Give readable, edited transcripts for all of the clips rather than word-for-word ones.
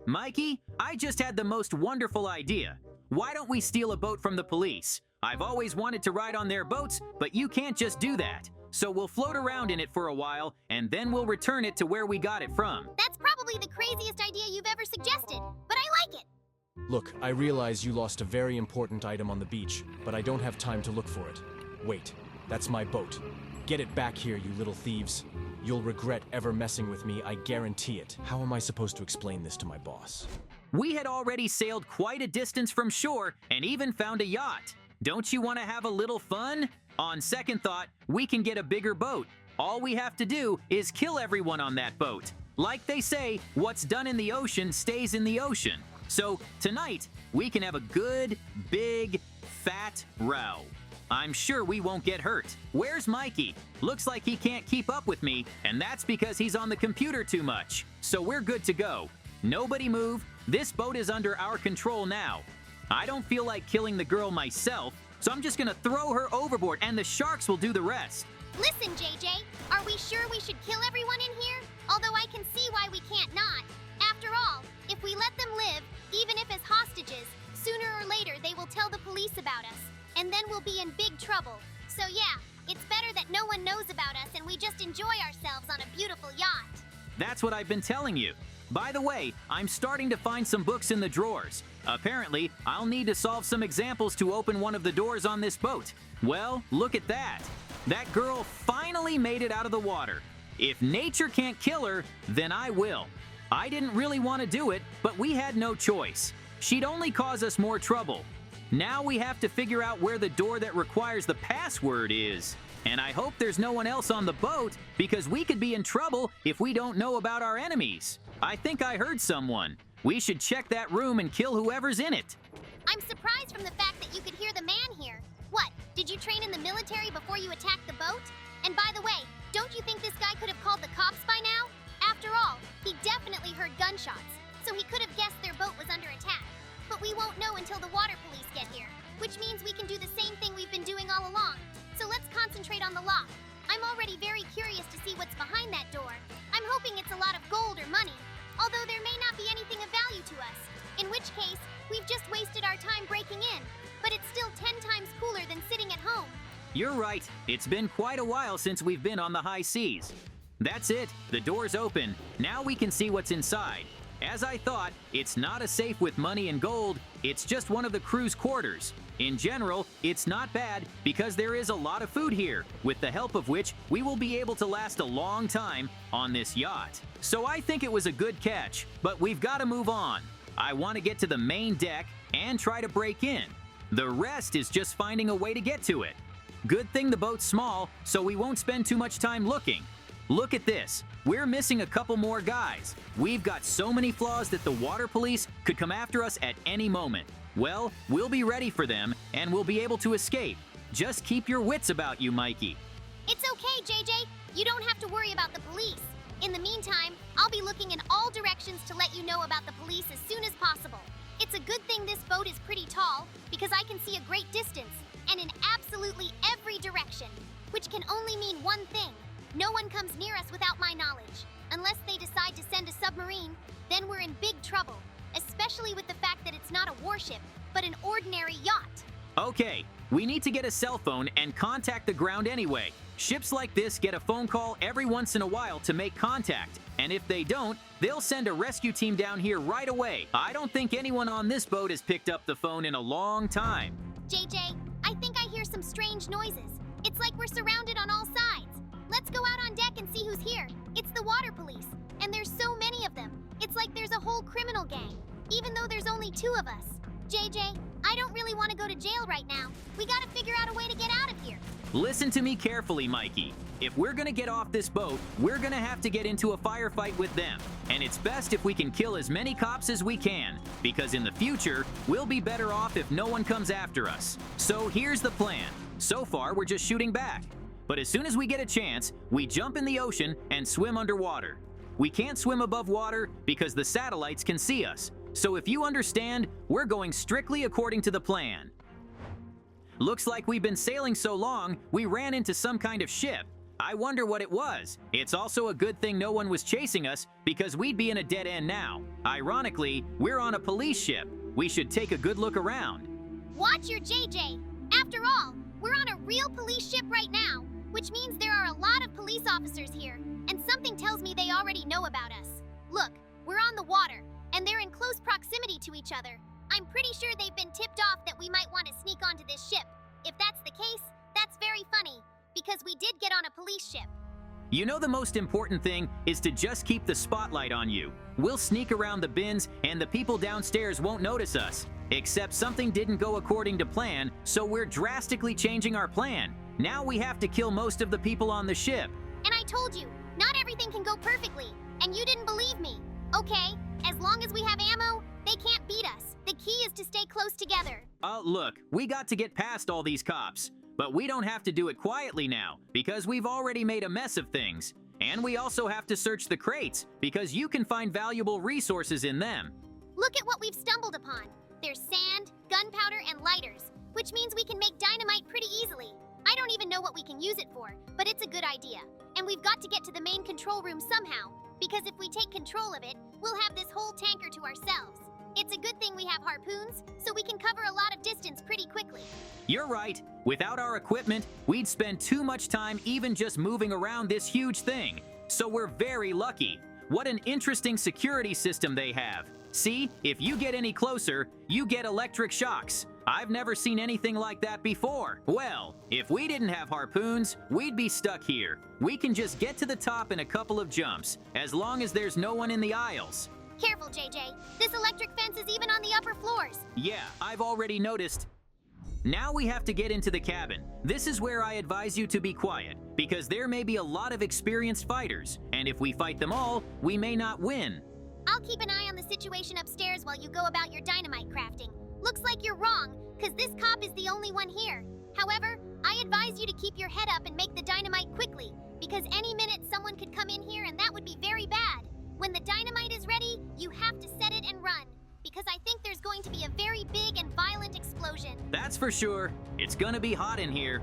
Mikey, I just had the most wonderful idea. Why don't we steal a boat from the police? I've always wanted to ride on their boats, but you can't just do that. So we'll float around in it for a while, and then we'll return it to where we got it from. That's probably the craziest idea you've ever suggested, but I like it. Look, I realize you lost a very important item on the beach, but I don't have time to look for it. Wait, that's my boat. Get it back here, you little thieves. You'll regret ever messing with me, I guarantee it. How am I supposed to explain this to my boss? We had already sailed quite a distance from shore and even found a yacht. Don't you want to have a little fun? On second thought, we can get a bigger boat. All we have to do is kill everyone on that boat. Like they say, what's done in the ocean stays in the ocean. So tonight, we can have a good, big, fat row. I'm sure we won't get hurt. Where's Mikey? Looks like he can't keep up with me, and that's because he's on the computer too much. So we're good to go. Nobody move. This boat is under our control now. I don't feel like killing the girl myself, so I'm just gonna throw her overboard and the sharks will do the rest. Listen, JJ, are we sure we should kill everyone in here? Although I can see why we can't not. After all, if we let them live, even if as hostages, sooner or later they will tell the police about us, and then we'll be in big trouble. So yeah, it's better that no one knows about us and we just enjoy ourselves on a beautiful yacht. That's what I've been telling you. By the way, I'm starting to find some books in the drawers. Apparently, I'll need to solve some examples to open one of the doors on this boat. Well, look at that. That girl finally made it out of the water. If nature can't kill her, then I will. I didn't really want to do it, but we had no choice. She'd only cause us more trouble. Now we have to figure out where the door that requires the password is. And I hope there's no one else on the boat, because we could be in trouble if we don't know about our enemies. I think I heard someone. We should check that room and kill whoever's in it. I'm surprised from the fact that you could hear the man here. What, did you train in the military before you attacked the boat? And by the way, don't you think this guy could have called the cops by now? After all, he definitely heard gunshots, so he could have guessed their boat was under attack. But we won't know until the water police get here, which means we can do the same thing we've been doing all along. So let's concentrate on the lock. I'm already very curious to see what's behind that door. I'm hoping it's a lot of gold or money, although there may not be anything of value to us. In which case, we've just wasted our time breaking in, but it's still 10 times cooler than sitting at home. You're right. It's been quite a while since we've been on the high seas. That's it. The door's open. Now we can see what's inside. As I thought, it's not a safe with money and gold. It's just one of the crew's quarters. In general, it's not bad because there is a lot of food here, with the help of which we will be able to last a long time on this yacht. So I think it was a good catch, but we've got to move on. I want to get to the main deck and try to break in. The rest is just finding a way to get to it. Good thing the boat's small, so we won't spend too much time looking. Look at this. We're missing a couple more guys. We've got so many flaws that the water police could come after us at any moment. Well, we'll be ready for them, and we'll be able to escape. Just keep your wits about you, Mikey. It's okay, JJ. You don't have to worry about the police. In the meantime, I'll be looking in all directions to let you know about the police as soon as possible. It's a good thing this boat is pretty tall, because I can see a great distance, and in absolutely every direction. Which can only mean one thing. No one comes near us without my knowledge. Unless they decide to send a submarine, then we're in big trouble. Especially with the fact that it's not a warship, but an ordinary yacht. Okay, we need to get a cell phone and contact the ground anyway. Ships like this get a phone call every once in a while to make contact, and if they don't, they'll send a rescue team down here right away. I don't think anyone on this boat has picked up the phone in a long time. JJ, I think I hear some strange noises. It's like we're surrounded on all sides. Let's go out on deck and see who's here. It's the water police, and there's so many of them. It's like there's a whole criminal gang, even though there's only 2 of us. JJ, I don't really want to go to jail right now. We gotta figure out a way to get out of here. Listen to me carefully, Mikey. If we're gonna get off this boat, we're gonna have to get into a firefight with them. And it's best if we can kill as many cops as we can, because in the future, we'll be better off if no one comes after us. So here's the plan. So far, we're just shooting back. But as soon as we get a chance, we jump in the ocean and swim underwater. We can't swim above water because the satellites can see us. So if you understand, we're going strictly according to the plan. Looks like we've been sailing so long, we ran into some kind of ship. I wonder what it was. It's also a good thing no one was chasing us because we'd be in a dead end now. Ironically, we're on a police ship. We should take a good look around. Watch your JJ. After all, we're on a real police ship right now, which means there are a lot of police officers here, and something tells me they already know about us. Look, we're on the water, and they're in close proximity to each other. I'm pretty sure they've been tipped off that we might want to sneak onto this ship. If that's the case, that's very funny, because we did get on a police ship. You know, the most important thing is to just keep the spotlight on you. We'll sneak around the bins and the people downstairs won't notice us. Except something didn't go according to plan, so we're drastically changing our plan. Now we have to kill most of the people on the ship. And I told you, not everything can go perfectly, and you didn't believe me. Okay, as long as we have ammo, they can't beat us. The key is to stay close together. Look, we got to get past all these cops. But we don't have to do it quietly now, because we've already made a mess of things. And we also have to search the crates, because you can find valuable resources in them. Look at what we've stumbled upon. There's sand, gunpowder, and lighters, which means we can make dynamite pretty easily. I don't even know what we can use it for, but it's a good idea. And we've got to get to the main control room somehow, because if we take control of it, we'll have this whole tanker to ourselves. It's a good thing we have harpoons, so we can cover a lot of distance pretty quickly. You're right. Without our equipment, we'd spend too much time even just moving around this huge thing. So we're very lucky. What an interesting security system they have. See, if you get any closer, you get electric shocks. I've never seen anything like that before. Well, if we didn't have harpoons, we'd be stuck here. We can just get to the top in a couple of jumps, as long as there's no one in the aisles. Careful, JJ. This electric fence is even on the upper floors. Yeah, I've already noticed. Now we have to get into the cabin. This is where I advise you to be quiet, because there may be a lot of experienced fighters, and if we fight them all, we may not win. I'll keep an eye on the situation upstairs while you go about your dynamite crafting. Looks like you're wrong, because this cop is the only one here. However, I advise you to keep your head up and make the dynamite quickly, because any minute someone could come in here and that would be very bad. When the dynamite is ready, you have to set it and run, because I think there's going to be a very big and violent explosion. That's for sure. It's gonna be hot in here.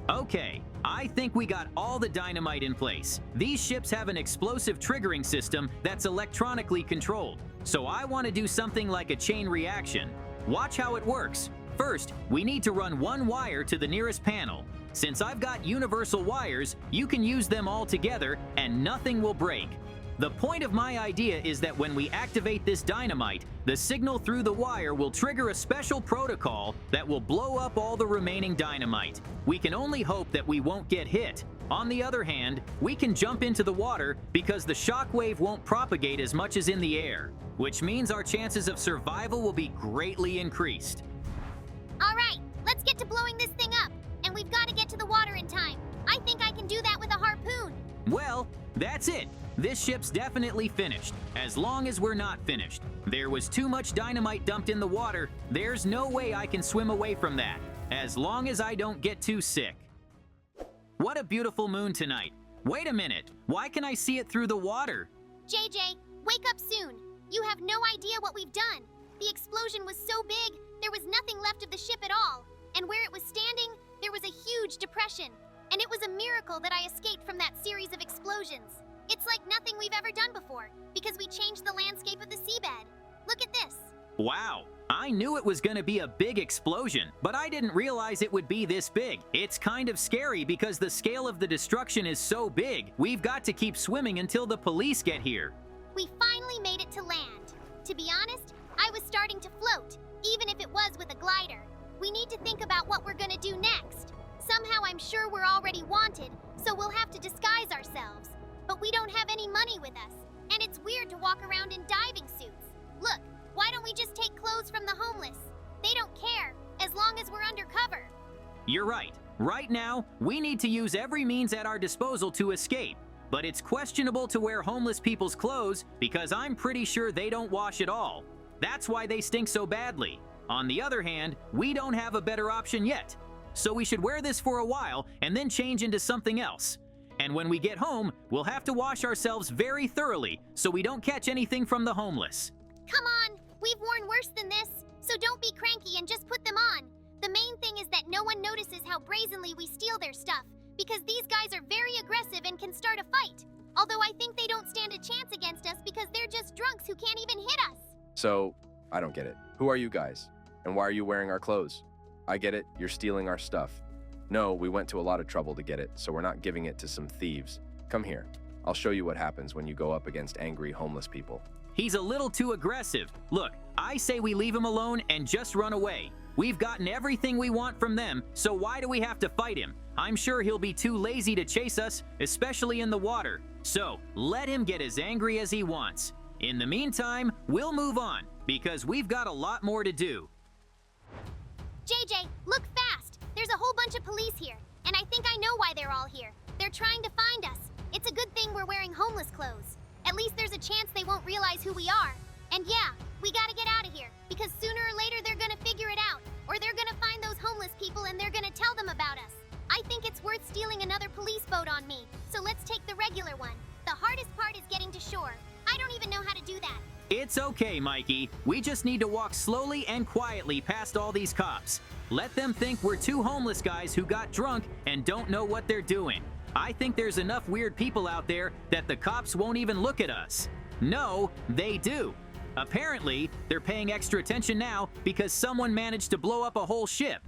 Okay, I think we got all the dynamite in place. These ships have an explosive triggering system that's electronically controlled, so I want to do something like a chain reaction. Watch how it works. First, we need to run one wire to the nearest panel. Since I've got universal wires, you can use them all together and nothing will break. The point of my idea is that when we activate this dynamite, the signal through the wire will trigger a special protocol that will blow up all the remaining dynamite. We can only hope that we won't get hit. On the other hand, we can jump into the water because the shockwave won't propagate as much as in the air, which means our chances of survival will be greatly increased. All right, let's get to blowing this thing up, and we've got to get to the water in time. I think I can do that with a harpoon. Well, that's it. This ship's definitely finished, as long as we're not finished. There was too much dynamite dumped in the water. There's no way I can swim away from that, as long as I don't get too sick. What a beautiful moon tonight. Wait a minute, why can I see it through the water? JJ, wake up soon. You have no idea what we've done. The explosion was so big, there was nothing left of the ship at all. And where it was standing, there was a huge depression. And it was a miracle that I escaped from that series of explosions. It's like nothing we've ever done before, because we changed the landscape of the seabed. Look at this. Wow, I knew it was gonna be a big explosion, but I didn't realize it would be this big. It's kind of scary because the scale of the destruction is so big. We've got to keep swimming until the police get here. We finally made it to land. To be honest, I was starting to float, even if it was with a glider. We need to think about what we're gonna do next. Somehow I'm sure we're already wanted, so we'll have to disguise ourselves. But we don't have any money with us, and it's weird to walk around in diving suits. Look, why don't we just take clothes from the homeless? They don't care, as long as we're undercover. You're right. Right now, we need to use every means at our disposal to escape. But it's questionable to wear homeless people's clothes because I'm pretty sure they don't wash at all. That's why they stink so badly. On the other hand, we don't have a better option yet. So we should wear this for a while and then change into something else. And when we get home, we'll have to wash ourselves very thoroughly so we don't catch anything from the homeless. Come on, we've worn worse than this, so don't be cranky and just put them on. The main thing is that no one notices how brazenly we steal their stuff, because these guys are very aggressive and can start a fight. Although I think they don't stand a chance against us because they're just drunks who can't even hit us. So, I don't get it. Who are you guys? And why are you wearing our clothes? I get it, you're stealing our stuff. No, we went to a lot of trouble to get it, so we're not giving it to some thieves. Come here. I'll show you what happens when you go up against angry homeless people. He's a little too aggressive. Look, I say we leave him alone and just run away. We've gotten everything we want from them, so why do we have to fight him? I'm sure he'll be too lazy to chase us, especially in the water. So, let him get as angry as he wants. In the meantime, we'll move on, because we've got a lot more to do. JJ, look fast! There's a whole bunch of police here, and I think I know why they're all here. They're trying to find us. It's a good thing we're wearing homeless clothes. At least there's a chance they won't realize who we are. And yeah, we gotta get out of here, because sooner or later they're gonna figure it out, or they're gonna find those homeless people and they're gonna tell them about us. I think it's worth stealing another police boat on me, so let's take the regular one. The hardest part is getting to shore. I don't even know how to do that. It's okay, Mikey. We just need to walk slowly and quietly past all these cops. Let them think we're two homeless guys who got drunk and don't know what they're doing. I think there's enough weird people out there that the cops won't even look at us. No, they do. Apparently, they're paying extra attention now because someone managed to blow up a whole ship.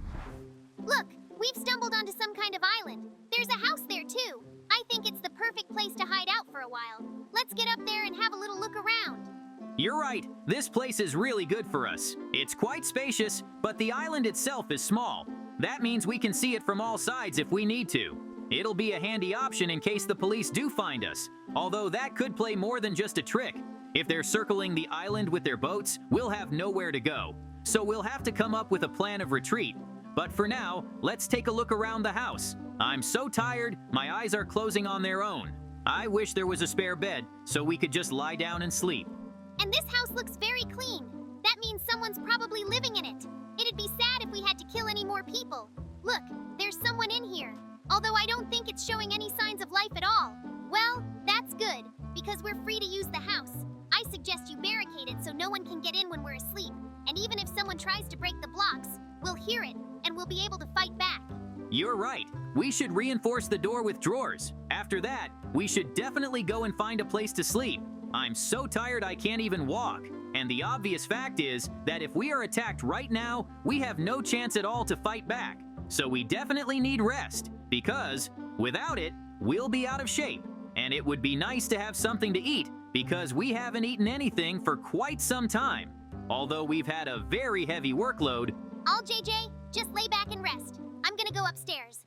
Look, we've stumbled onto some kind of island. There's a house there too. I think it's the perfect place to hide out for a while. Let's get up there and have a little look around. You're right. This place is really good for us. It's quite spacious, but the island itself is small. That means we can see it from all sides if we need to. It'll be a handy option in case the police do find us, although that could play more than just a trick. If they're circling the island with their boats, we'll have nowhere to go. So we'll have to come up with a plan of retreat. But for now, let's take a look around the house. I'm so tired, my eyes are closing on their own. I wish there was a spare bed so we could just lie down and sleep. And this house looks very clean. That means someone's probably living in it. It'd be sad if we had to kill any more people. Look, there's someone in here. Although I don't think it's showing any signs of life at all. Well, that's good, because we're free to use the house. I suggest you barricade it so no one can get in when we're asleep. And even if someone tries to break the blocks, we'll hear it, and we'll be able to fight back. You're right. We should reinforce the door with drawers. After that, we should definitely go and find a place to sleep. I'm so tired I can't even walk. And the obvious fact is that if we are attacked right now, we have no chance at all to fight back. So we definitely need rest, because without it, we'll be out of shape. And it would be nice to have something to eat, because we haven't eaten anything for quite some time. Although we've had a very heavy workload. All JJ, just lay back and rest. I'm gonna go upstairs.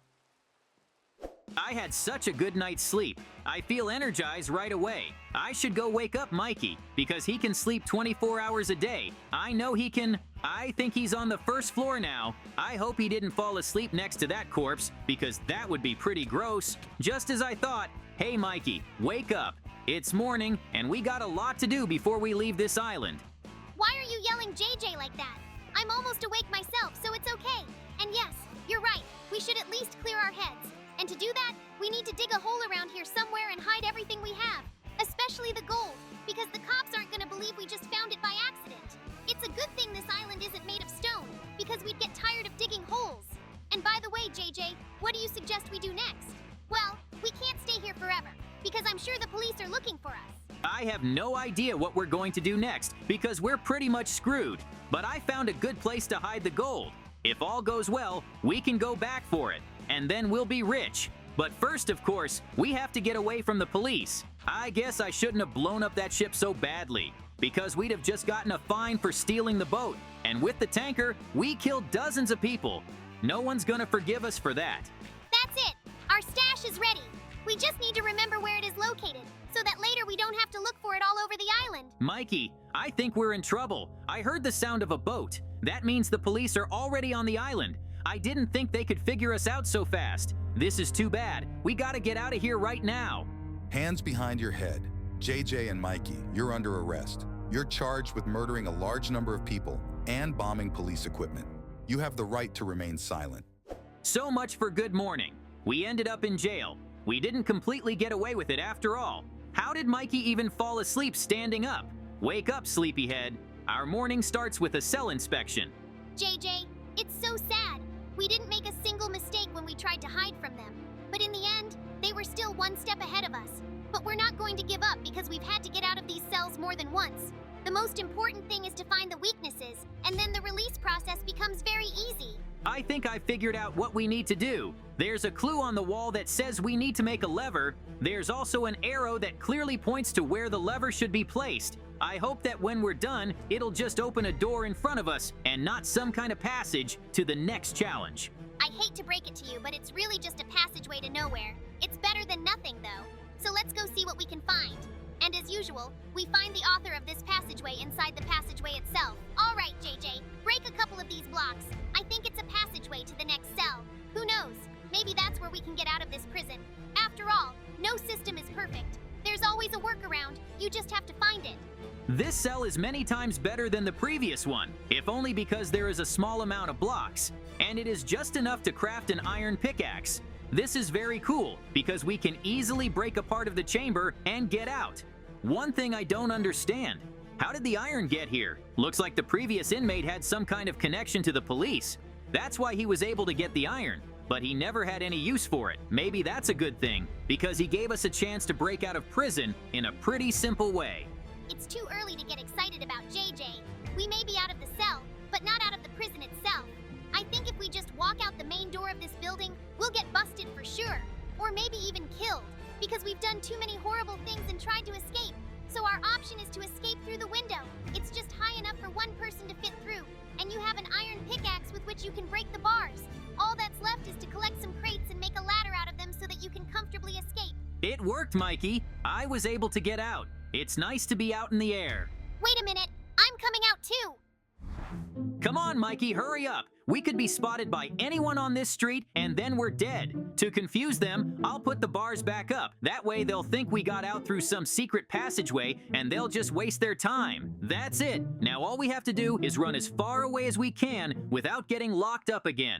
I had such a good night's sleep. I feel energized right away. I should go wake up Mikey, because he can sleep 24 hours a day. I know he can. I think he's on the first floor now. I hope he didn't fall asleep next to that corpse, because that would be pretty gross. Just as I thought. Hey Mikey, wake up. It's morning, and we got a lot to do before we leave this island. Why are you yelling JJ like that? I'm almost awake myself, so it's okay. And yes, you're right. We should at least clear our heads. And to do that, we need to dig a hole around here somewhere and hide everything we have, especially the gold, because the cops aren't gonna believe we just found it by accident. It's a good thing this island isn't made of stone, because we'd get tired of digging holes. And by the way, JJ, what do you suggest we do next? Well, we can't stay here forever, because I'm sure the police are looking for us. I have no idea what we're going to do next, because we're pretty much screwed. But I found a good place to hide the gold. If all goes well, we can go back for it, and then we'll be rich. But first, of course, we have to get away from the police. I guess I shouldn't have blown up that ship so badly, because we'd have just gotten a fine for stealing the boat. And with the tanker, we killed dozens of people. No one's gonna forgive us for that. That's it. Our stash is ready. We just need to remember where it is located, so that later we don't have to look for it all over the island. Mikey, I think we're in trouble. I heard the sound of a boat. That means the police are already on the island. I didn't think they could figure us out so fast. This is too bad. We gotta get out of here right now. Hands behind your head. JJ and Mikey, you're under arrest. You're charged with murdering a large number of people and bombing police equipment. You have the right to remain silent. So much for good morning. We ended up in jail. We didn't completely get away with it after all. How did Mikey even fall asleep standing up? Wake up, sleepyhead. Our morning starts with a cell inspection. JJ, it's so sad. We didn't make a single mistake when we tried to hide from them. But in the end, they were still one step ahead of us. But we're not going to give up because we've had to get out of these cells more than once. The most important thing is to find the weaknesses, and then the release process becomes very easy. I think I figured out what we need to do. There's a clue on the wall that says we need to make a lever. There's also an arrow that clearly points to where the lever should be placed. I hope that when we're done, it'll just open a door in front of us and not some kind of passage to the next challenge. I hate to break it to you, but it's really just a passageway to nowhere. It's better than nothing, though. So let's go see what we can find. And as usual, we find the author of this passageway inside the passageway itself. All right, JJ, break a couple of these blocks. I think it's a passageway to the next cell. Who knows? Maybe that's where we can get out of this prison. After all, no system is perfect. There's always a workaround. You just have to find it. This cell is many times better than the previous one, if only because there is a small amount of blocks, and it is just enough to craft an iron pickaxe. This is very cool because we can easily break a part of the chamber and get out. One thing I don't understand, how did the iron get here? Looks like the previous inmate had some kind of connection to the police. That's why he was able to get the iron, but he never had any use for it. Maybe that's a good thing, because he gave us a chance to break out of prison in a pretty simple way. It's too early to get excited about JJ. We may be out of the cell, but not out of the prison itself. I think if we just walk out the main door of this building, we'll get busted for sure. Or maybe even killed, because we've done too many horrible things and tried to escape. So our option is to escape through the window. It's just high enough for one person to fit through, and you have an iron pickaxe with which you can break the bars. All that's left is to collect some crates and make a ladder out of them so that you can comfortably escape. It worked, Mikey. I was able to get out. It's nice to be out in the air. Wait a minute, I'm coming out too. Come on, Mikey, hurry up. We could be spotted by anyone on this street, and then we're dead. To confuse them, I'll put the bars back up. That way they'll think we got out through some secret passageway, and they'll just waste their time. That's it. Now all we have to do is run as far away as we can without getting locked up again.